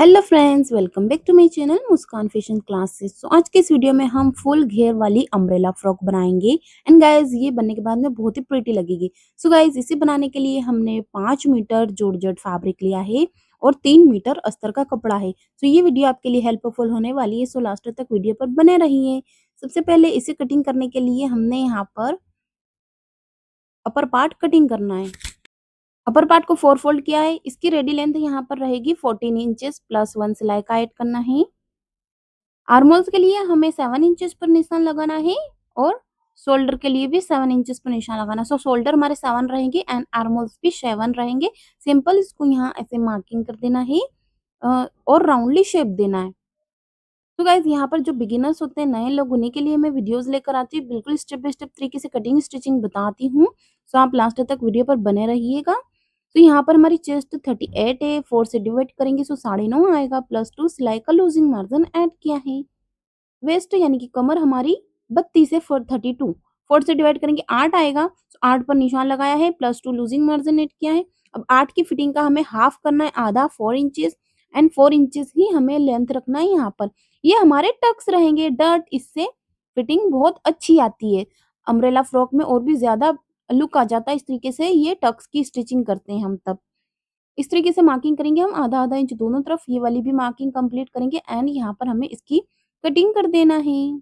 Hello friends, welcome back to my channel Muskan fashion classes. तो आज के इस वीडियो में हम फुल घेर वाली अम्ब्रेला फ्रॉक बनाएंगे। एंड गाइस, ये बनने के बाद में बहुत ही प्रिटी लगेगी। सो गाइस, इसे बनाने के लिए हमने 5 मीटर जॉर्जेट फैब्रिक लिया है और 3 मीटर अस्तर का कपड़ा है। तो ये वीडियो आपके लिए हेल्पफुल होने वाली है, सो लास्ट तक वीडियो पर बने रहिए। सबसे पहले इसे कटिंग करने के लिए हमने यहाँ पर अपर पार्ट कटिंग करना है। अपर पार्ट को 4 फोल्ड किया है। इसकी रेडी लेंथ यहाँ पर रहेगी 14 इंचेस प्लस 1 सिलाई का ऐड करना है। आर्मोल्स के लिए हमें 7 इंचेस पर निशान लगाना है और शोल्डर के लिए भी 7 इंचेस पर निशान लगाना है। सो शोल्डर हमारे 7 रहेंगे एंड आर्मोल्स भी 7 रहेंगे। सिंपल इसको यहाँ ऐसे मार्किंग कर देना है और राउंडली शेप देना है। तो गाइज, यहाँ पर जो बिगिनर्स होते हैं, नए लोग, उन्हीं के लिए मैं वीडियोस लेकर आती हूँ। बिल्कुल स्टेप बाय स्टेप तरीके से कटिंग स्टिचिंग बताती हूँ। सो आप लास्ट तक वीडियो पर बने रहिएगा। तो यहाँ पर हमारी चेस्ट 38 है, 4 से डिवाइड करेंगे सो 9.5 आएगा, प्लस 2 सिलाई का लूजिंग मार्जिन ऐड किया है। वेस्ट यानी कि कमर हमारी 32 है, 32 4 से डिवाइड करेंगे 8 आएगा। तो 8 पर निशान लगाया है, प्लस 2 लूजिंग मार्जिन ऐड किया है। अब 8 की फिटिंग का हमें हाफ करना है, आधा 4 इंचेस एंड 4 इंचेस ही हमें लेंथ रखना है यहाँ पर। ये हमारे टक्स रहेंगे डर्ट, इससे फिटिंग बहुत अच्छी आती है। अम्ब्रेला फ्रॉक में और भी ज्यादा लुक आ जाता है इस तरीके से, ये टक्स की स्टिचिंग करते हैं हम तब। इस तरीके से मार्किंग करेंगे हम आधा आधा इंच दोनों तरफ। ये वाली भी मार्किंग कंप्लीट करेंगे एंड यहाँ पर हमें इसकी कटिंग कर देना है।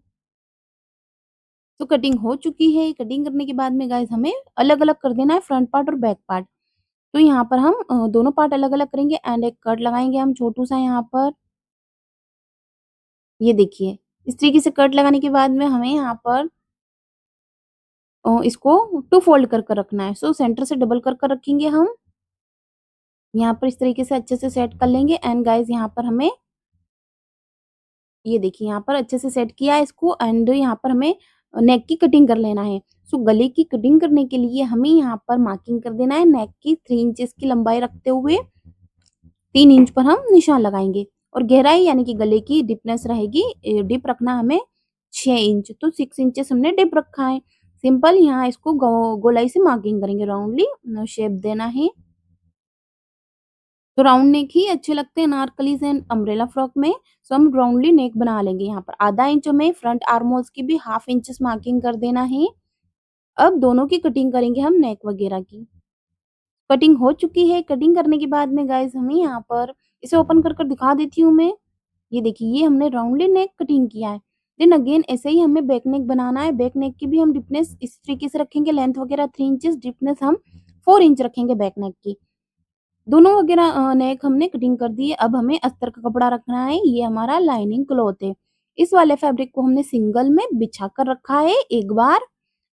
तो कटिंग हो चुकी है। कटिंग करने के बाद में गाइस हमें अलग अलग कर देना है फ्रंट पार्ट और बैक पार्ट। तो यहाँ पर हम दोनों पार्ट अलग अलग करेंगे एंड एक कट लगाएंगे हम छोटू सा यहाँ पर। ये देखिए, इस तरीके से कट लगाने के बाद में हमें यहाँ पर इसको 2 फोल्ड कर कर रखना है। सो सेंटर से डबल कर कर रखेंगे हम। यहाँ पर इस तरीके से अच्छे से सेट कर लेंगे एंड गाइस यहाँ पर हमें, ये देखिए, यहाँ पर अच्छे से सेट किया है इसको एंड यहाँ पर हमें नेक की कटिंग कर लेना है। सो गले की कटिंग करने के लिए हमें यहाँ पर मार्किंग कर देना है नेक की 3 इंचेस की लंबाई रखते हुए 3 इंच पर हम निशान लगाएंगे। और गहराई यानी कि गले की डिपनेस रहेगी, डिप रखना हमें 6 इंच, तो 6 इंचेस हमने डिप रखा है। सिंपल यहाँ इसको गोलाई से मार्किंग करेंगे, राउंडली शेप देना है। तो राउंड नेक ही अच्छे लगते हैं अनारकलीज एंड अम्ब्रेला फ्रॉक में। सो हम राउंडली नेक बना लेंगे। यहाँ पर आधा इंच में फ्रंट आर्म होल्स की भी हाफ इंचेस मार्किंग कर देना है। अब दोनों की कटिंग करेंगे हम नेक वगैरह की। कटिंग हो चुकी है। कटिंग करने के बाद में गाइस हमें यहाँ पर इसे ओपन कर कर दिखा देती हूँ मैं। ये देखिए, ये हमने राउंडली नेक कटिंग किया है। देन अगेन ऐसे ही हमें बैक नेक बनाना है। बैक नेक की भी हम डिपनेस इस तरीके से रखेंगे, लेंथ वगैरह 3 इंचेस, डिपनेस हम 4 इंच रखेंगे बैक नेक की। दोनों वगैरह नेक हमने कटिंग कर दी है। अब हमें अस्तर का कपड़ा रखना है। ये हमारा लाइनिंग क्लॉथ है। इस वाले फैब्रिक को हमने सिंगल में बिछा कर रखा है एक बार।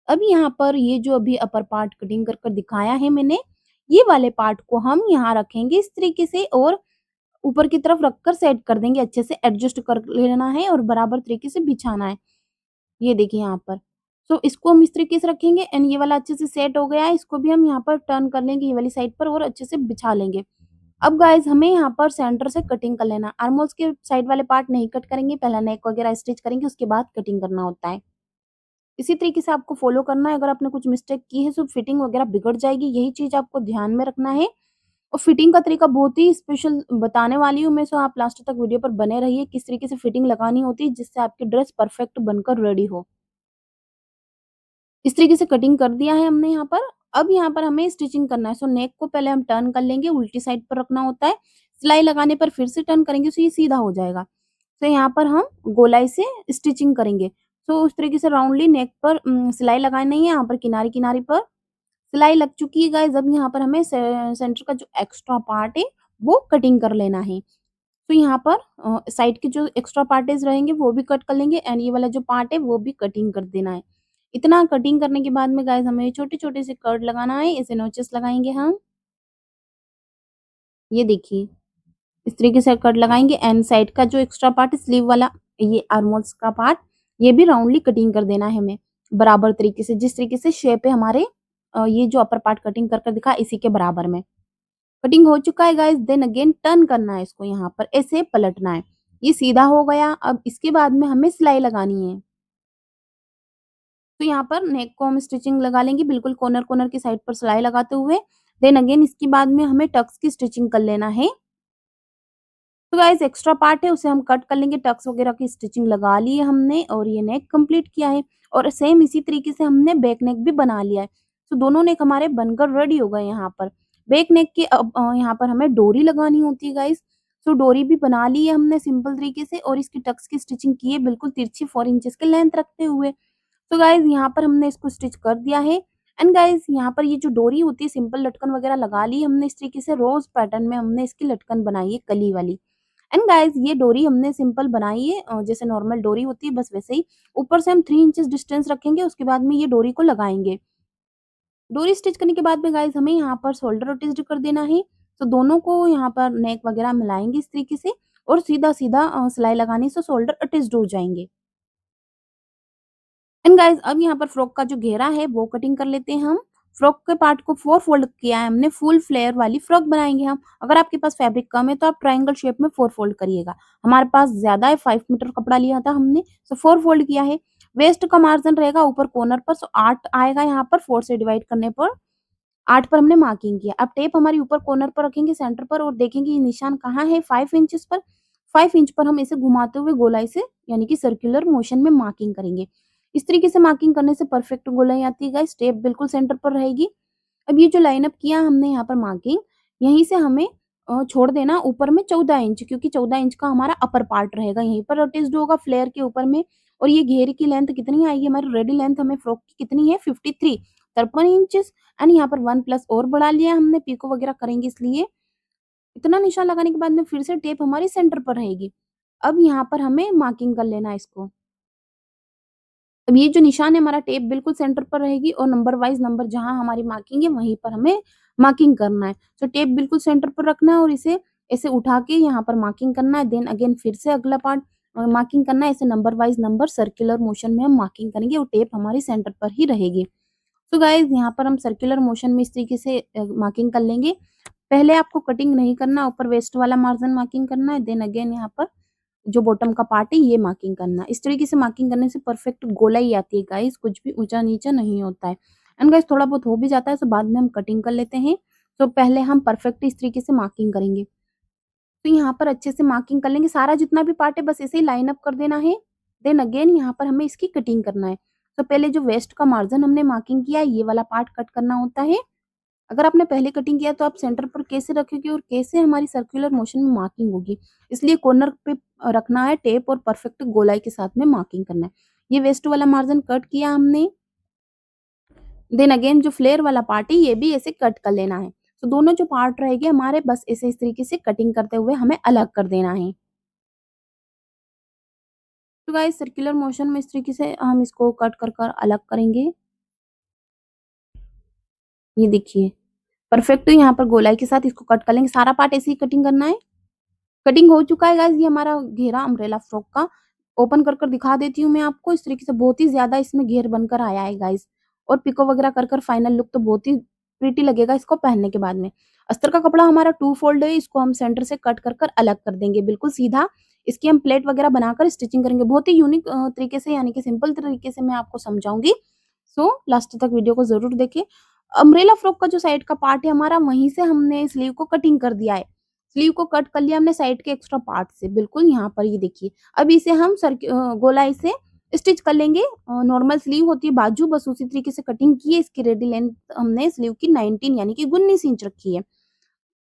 अब यहाँ पर ये जो अभी अपर पार्ट कटिंग कर कर दिखाया है मैंने, ये वाले पार्ट को हम यहाँ रखेंगे इस तरीके से और ऊपर की तरफ रखकर सेट कर देंगे। अच्छे से एडजस्ट कर लेना है और बराबर तरीके से बिछाना है। ये देखिए यहाँ पर। सो इसको हम इस तरीके से रखेंगे एंड ये वाला अच्छे से सेट हो गया है। इसको भी हम यहाँ पर टर्न कर लेंगे ये वाली साइड पर और अच्छे से बिछा लेंगे। अब गाइस हमें यहाँ पर सेंटर से कटिंग कर लेना। आर्महोल्स के साइड वाले पार्ट नहीं कट करेंगे, पहला नेक वगैरह स्टिच करेंगे, उसके बाद कटिंग करना होता है। इसी तरीके से आपको फॉलो करना है। अगर आपने कुछ मिस्टेक की है तो फिटिंग वगैरह बिगड़ जाएगी, यही चीज आपको ध्यान में रखना है। और फिटिंग का तरीका बहुत ही स्पेशल बताने वाली हूँ मैं, सो आप लास्ट तक वीडियो पर बने रहिए किस तरीके से फिटिंग लगानी होती है जिससे आपकी ड्रेस परफेक्ट बनकर रेडी हो। इस तरीके से कटिंग कर दिया है हमने यहाँ पर। अब यहाँ पर हमें स्टिचिंग करना है। सो नेक को पहले हम टर्न कर लेंगे, उल्टी साइड पर रखना होता है। सिलाई लगाने पर फिर से टर्न करेंगे तो ये सीधा हो जाएगा। तो यहाँ पर हम गोलाई से स्टिचिंग करेंगे। सो उस तरीके से राउंडली नेक पर सिलाई लगानी है। यहाँ पर किनारी किनारी पर सिलाई लग चुकी है गाइस। अब यहाँ पर हमें सेंटर का जो एक्स्ट्रा पार्ट है वो कटिंग कर लेना है। तो यहाँ पर साइड के जो एक्स्ट्रा पार्टेज रहेंगे वो भी कट कर लेंगे एंड ये वाला जो पार्ट है वो भी कटिंग कर देना है। इतना कटिंग करने के बाद में गाइस हमें छोटे छोटे से कर्ड लगाना है। इसे नोचेस लगाएंगे हम। ये देखिए, इस तरीके से कट लगाएंगे एंड साइड का जो एक्स्ट्रा पार्ट है स्लीव वाला, ये आर्मोल्स का पार्ट, ये भी राउंडली कटिंग कर देना है हमें बराबर तरीके से। जिस तरीके से शेप है हमारे ये जो अपर पार्ट कटिंग कर कर दिखा इसी के बराबर में कटिंग हो चुका है गाइस। देन अगेन टर्न करना है इसको, यहाँ पर ऐसे पलटना है। ये सीधा हो गया। अब इसके बाद में हमें सिलाई लगानी है। तो यहाँ पर नेक को हम स्टिचिंग लगा लेंगे बिल्कुल कॉर्नर कॉर्नर की साइड पर सिलाई लगाते हुए। देन अगेन इसके बाद में हमें टक्स की स्टिचिंग कर लेना है। तो गाइस एक्स्ट्रा पार्ट है उसे हम कट कर लेंगे, टक्स वगैरह की स्टिचिंग लगा ली है हमने और ये नेक कंप्लीट किया है और सेम इसी तरीके से हमने बैक नेक भी बना लिया है। तो दोनों नेक हमारे बनकर रेडी हो गए यहाँ पर। बैक नेक की अब यहाँ पर हमें डोरी लगानी होती है गाइस। तो डोरी भी बना ली है हमने सिंपल तरीके से और इसकी टक्स की स्टिचिंग की है बिल्कुल तिरछी 4 इंचेस के लेंथ रखते हुए। तो गाइस यहाँ पर हमने इसको स्टिच कर दिया है एंड गाइस यहाँ पर ये जो डोरी होती है सिंपल लटकन वगैरह लगा ली हमने इस तरीके से रोज पैटर्न में हमने इसकी लटकन बनाई है कली वाली। एंड गाइस ये डोरी हमने सिंपल बनाई है जैसे नॉर्मल डोरी होती है बस वैसे ही। ऊपर से हम 3 इंचेस डिस्टेंस रखेंगे उसके बाद में ये डोरी को लगाएंगे। डोरी स्टिच करने के बाद में गाइस हमें यहाँ पर शोल्डर अटैच्ड कर देना है। तो दोनों को यहाँ पर नेक वगैरह मिलाएंगे इस तरीके से और सीधा सीधा सिलाई लगाने से शोल्डर अटैच्ड हो जाएंगे। एंड गाइस अब यहाँ पर फ्रॉक का जो घेरा है वो कटिंग कर लेते हैं हम। फ्रॉक के पार्ट को 4 फोल्ड किया है हमने, फुल फ्लेयर वाली फ्रॉक बनाएंगे हम। अगर आपके पास फैब्रिक कम है तो आप ट्रायंगल शेप में 4 फोल्ड करिएगा। हमारे पास ज्यादा है, 5 मीटर कपड़ा लिया था हमने, तो 4 फोल्ड किया है। वेस्ट का मार्जिन रहेगा ऊपर कॉर्नर पर, सो 8 आएगा यहाँ पर 4 से डिवाइड करने पर। 8 पर हमने मार्किंग किया। अब टेप हमारी ऊपर कॉर्नर पर रखेंगे सेंटर पर और देखेंगे ये निशान कहाँ है, 5 इंचेस पर। 5 इंच पर हम इसे घुमाते हुए गोलाई से यानी कि सर्कुलर मोशन में मार्किंग करेंगे। इस तरीके से मार्किंग करने से परफेक्ट गोलाई आती है गाइस, टेप बिल्कुल सेंटर पर रहेगी। अब ये जो लाइन अप किया हमने यहाँ पर मार्किंग, यहीं से हमें छोड़ देना ऊपर में 14 इंच, क्योंकि 14 इंच का हमारा अपर पार्ट रहेगा, यहीं पर अटैच्ड होगा फ्लेयर के ऊपर में। और ये घेर की लेंथ कितनी आएगी, हमारी रेडी लेंथ हमें फ्रॉक की कितनी है 53, 53 इंचेस। एंड यहाँ पर 1 प्लस और बढ़ा लिया हमने, पिको वगैरह करेंगे इसलिए। इतना निशान लगाने के बाद में फिर से टेप हमारी सेंटर पर रहेगी। अब यहाँ पर हमें मार्किंग कर लेना है इसको। अब ये जो निशान है हमारा, टेप बिल्कुल सेंटर पर रहेगी और नंबर वाइज नंबर जहाँ हमारी मार्किंग है वहीं पर हमें मार्किंग करना है। तो टेप बिल्कुल सेंटर पर रखना है और इसे ऐसे उठा के यहाँ पर मार्किंग करना है। देन अगेन फिर से अगला पार्ट मार्किंग करना है। ऐसे number wise number circular motion में हम मार्किंग करेंगे और टेप हमारी सेंटर पर ही रहेगी। तो गाइज यहाँ पर हम सर्कुलर मोशन में इस तरीके से मार्किंग कर लेंगे। पहले आपको कटिंग नहीं करना, ऊपर वेस्ट वाला मार्जिन मार्किंग करना है। देन अगेन यहाँ पर जो बॉटम का पार्ट है ये मार्किंग करना। इस तरीके से मार्किंग करने से परफेक्ट गोलाई आती है गाइस, कुछ भी ऊंचा नीचा नहीं होता है। एंड गाइस थोड़ा बहुत हो भी जाता है तो बाद में हम कटिंग कर लेते हैं। तो पहले हम परफेक्ट इस तरीके से मार्किंग करेंगे। तो यहाँ पर अच्छे से मार्किंग कर लेंगे, सारा जितना भी पार्ट है बस ऐसे ही लाइन अप कर देना है। देन अगेन यहाँ पर हमें इसकी कटिंग करना है। तो पहले जो वेस्ट का मार्जिन हमने मार्किंग किया है ये वाला पार्ट कट करना होता है। अगर आपने पहले कटिंग किया तो आप सेंटर पर कैसे रखोगे और कैसे हमारी सर्कुलर मोशन में मार्किंग होगी, इसलिए कॉर्नर पे रखना है टेप और परफेक्ट गोलाई के साथ में मार्किंग करना है। ये वेस्ट वाला मार्जिन कट किया हमने। देन अगेन जो फ्लेयर वाला पार्ट है ये भी ऐसे कट कर लेना है। तो दोनों जो पार्ट रहेंगे हमारे बस ऐसे इस तरीके से कटिंग करते हुए हमें अलग कर देना है। तो गाइस सर्कुलर मोशन में इस तरीके से हम इसको कट कर कर अलग करेंगे। ये देखिए परफेक्ट यहाँ पर गोलाई के साथ इसको कट कर लेंगे, सारा पार्ट ऐसे ही कटिंग करना है। कटिंग हो चुका है गाइस ये हमारा घेरा अम्ब्रेला फ्रॉक का। ओपन कर कर दिखा देती हूँ मैं आपको, इस तरीके से बहुत ही ज्यादा इसमें घेर बनकर आया है गाइस। और पिको वगैरह कर कर फाइनल लुक तो बहुत ही प्रीटी लगेगा इसको पहनने के बाद में। अस्तर का कपड़ा हमारा 2 फोल्ड है, इसको हम सेंटर से कट कर कर अलग कर देंगे बिल्कुल सीधा। इसकी हम प्लेट वगैरह बनाकर स्टिचिंग करेंगे बहुत ही यूनिक तरीके से, यानी कि सिंपल तरीके से मैं आपको समझाऊंगी। सो लास्ट तक वीडियो को जरूर देखें। अम्ब्रेला फ्रॉक का जो साइड का पार्ट है हमारा, वहीं से हमने स्लीव को कटिंग कर दिया है। स्लीव को कट कर लिया हमने साइड के एक्स्ट्रा पार्ट से, बिल्कुल यहाँ पर ये देखिए। अब इसे हम गोलाई से स्टिच कर लेंगे। नॉर्मल स्लीव होती है बाजू, बस उसी तरीके से कटिंग की है। इसकी रेडी लेंथ हमने स्लीव की 19 यानी कि 19 इंच रखी है।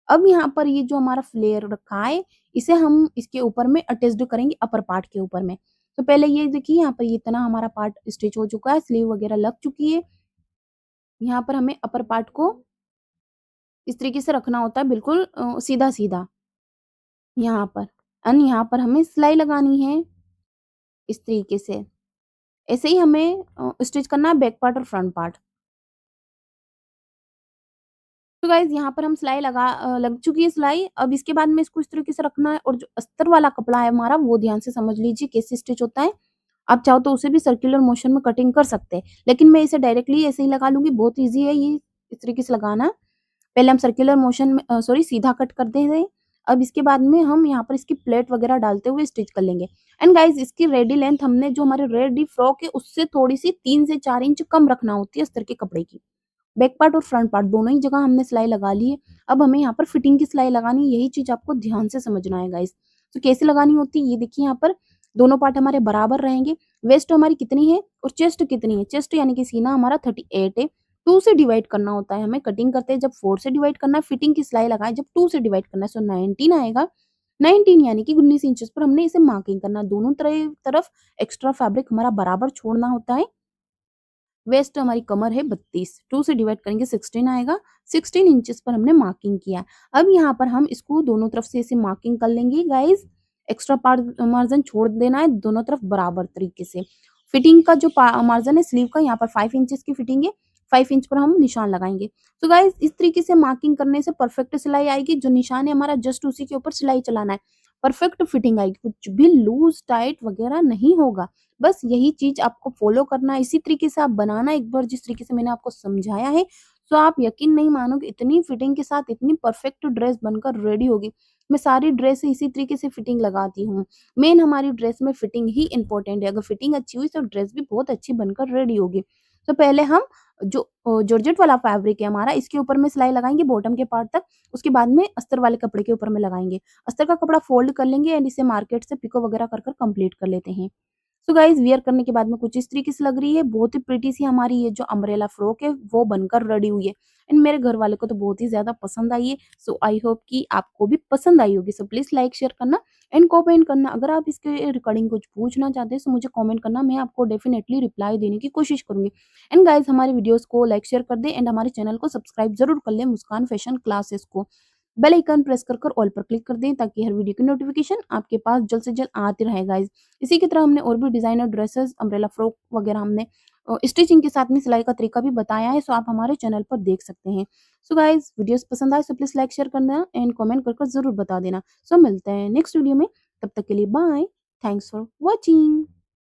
अब यहाँ पर ये जो हमारा फ्लेयर रखा है इसे हम इसके ऊपर में अटैच्ड करेंगे अपर पार्ट के ऊपर में। तो पहले ये देखिए यहाँ पर ये इतना हमारा पार्ट स्टिच हो चुका है, स्लीव वगैरह लग चुकी है। यहाँ पर हमें अपर पार्ट को इस तरीके से रखना होता है बिल्कुल सीधा सीधा यहाँ पर। एंड यहाँ पर हमें सिलाई लगानी है इस तरीके से। ऐसे ही हमें स्टिच करना है बैक पार्ट और फ्रंट पार्ट। तो गाइज यहाँ पर हम सिलाई लग चुकी है सिलाई। अब इसके बाद में इसको इस तरीके से रखना है और जो अस्तर वाला कपड़ा है हमारा वो ध्यान से समझ लीजिए कैसे स्टिच होता है। आप चाहो तो उसे भी सर्कुलर मोशन में कटिंग कर सकते हैं, लेकिन मैं इसे डायरेक्टली ऐसे ही लगा लूंगी, बहुत ईजी है ये इस तरीके से लगाना। पहले हम सर्कुलर मोशन में सॉरी सीधा कट कर दे रहे। अब इसके बाद में हम यहाँ पर इसकी प्लेट वगैरह डालते हुए स्टिच कर लेंगे। एंड गाइज इसकी रेडी लेंथ हमने जो हमारे रेडी फ्रॉक है उससे थोड़ी सी 3 से 4 इंच कम रखना होती है अस्तर के कपड़े की। बैक पार्ट और फ्रंट पार्ट दोनों ही जगह हमने सिलाई लगा ली है। अब हमें यहाँ पर फिटिंग की सिलाई लगानी है, यही चीज आपको ध्यान से समझना है गाइस। तो कैसे लगानी होती है ये देखिए यहाँ पर दोनों पार्ट हमारे बराबर रहेंगे। वेस्ट हमारी कितनी है और चेस्ट कितनी है? चेस्ट यानी कि सीना हमारा 38 है। 2 से डिवाइड करना होता है हमें, कटिंग करते हैं जब 4 से डिवाइड करना है, फिटिंग की सिलाई लगाएँ जब 2 से डिवाइड करना है, सो 19 आएगा। 19 यानी कि 19 इंचेस पर हमने इसे मार्किंग करना है। दोनों तरफ एक्स्ट्रा फैब्रिक हमारा बराबर छोड़ना होता है। वेस्ट हमारी कमर है 32, 2 से डिवाइड करेंगे 16 आएगा। 16 इंचेस पर हमने मार्किंग किया। अब यहाँ पर हम इसको दोनों तरफ से ऐसे मार्किंग कर लेंगे गाइस। एक्स्ट्रा मार्जिन छोड़ देना है दोनों तरफ बराबर तरीके से। फिटिंग का जो मार्जिन है स्लीव का यहाँ पर 5 इंचेस की फिटिंग है। 5 इंच पर हम निशान लगाएंगे। तो गाइस इस तरीके से मार्किंग करने से परफेक्ट सिलाई आएगी। जो निशान है हमारा जस्ट उसी के ऊपर सिलाई चलाना है। परफेक्ट फिटिंग आएगी, कुछ भी लूज टाइट वगैरह नहीं होगा। बस यही चीज़ आपको फ़ॉलो करना है, इसी तरीके से आप बनाना एक बार जिस तरीके से मैंने आपको समझाया है, तो आप यकीन नहीं मानोगे इतनी फिटिंग के साथ इतनी परफेक्ट ड्रेस बनकर रेडी होगी। मैं सारी ड्रेस इसी तरीके से फिटिंग लगाती हूँ। मेन हमारी ड्रेस में फिटिंग ही इम्पोर्टेंट है, अगर फिटिंग अच्छी हुई तो ड्रेस भी बहुत अच्छी बनकर रेडी होगी। तो पहले हम जो जॉर्जेट वाला फैब्रिक है हमारा इसके ऊपर में सिलाई लगाएँगे बॉटम के पार्ट तक, उसके बाद में अस्तर वाले कपड़े के ऊपर में लगाएँगे। अस्तर का कपड़ा फ़ोल्ड कर लेंगे एंड इसे मार्केट से पिको वगैरह कर कर कंप्लीट कर लेते हैं। सो गाइस वियर करने के बाद में कुछ इस तरीके से लग रही है। बहुत ही प्रिटी सी हमारी ये जो अम्ब्रेला फ्रॉक है वो बनकर रेडी हुई है एंड मेरे घर वाले को तो बहुत ही ज़्यादा पसंद आई है। सो आई होप कि आपको भी पसंद आई होगी। सो प्लीज़ लाइक शेयर करना एंड कमेंट करना। अगर आप इसके रिगार्डिंग कुछ पूछना चाहते हैं तो मुझे कमेंट करना, मैं आपको डेफिनेटली रिप्लाई देने की कोशिश करूँगी। एंड गाइस हमारे वीडियोज़ को लाइक शेयर कर दें एंड हमारे चैनल को सब्सक्राइब ज़रूर कर लें मुस्कान फैशन क्लासेस को। बेल आइकन प्रेस कर कर ऑल पर क्लिक कर दें ताकि हर वीडियो की नोटिफिकेशन आपके पास जल्द से जल्द आती रहे गाइस। इसी की तरह हमने और भी डिज़ाइनर ड्रेसेस, अम्ब्रेला फ्रॉक वगैरह हमने स्टिचिंग के साथ में सिलाई का तरीका भी बताया है, सो आप हमारे चैनल पर देख सकते हैं। सो गाइस वीडियोस पसंद आए तो प्लीज़ लाइक शेयर करना एंड कमेंट कर कर ज़रूर बता देना। सो मिलते हैं नेक्स्ट वीडियो में, तब तक के लिए बाय। Thanks for watching.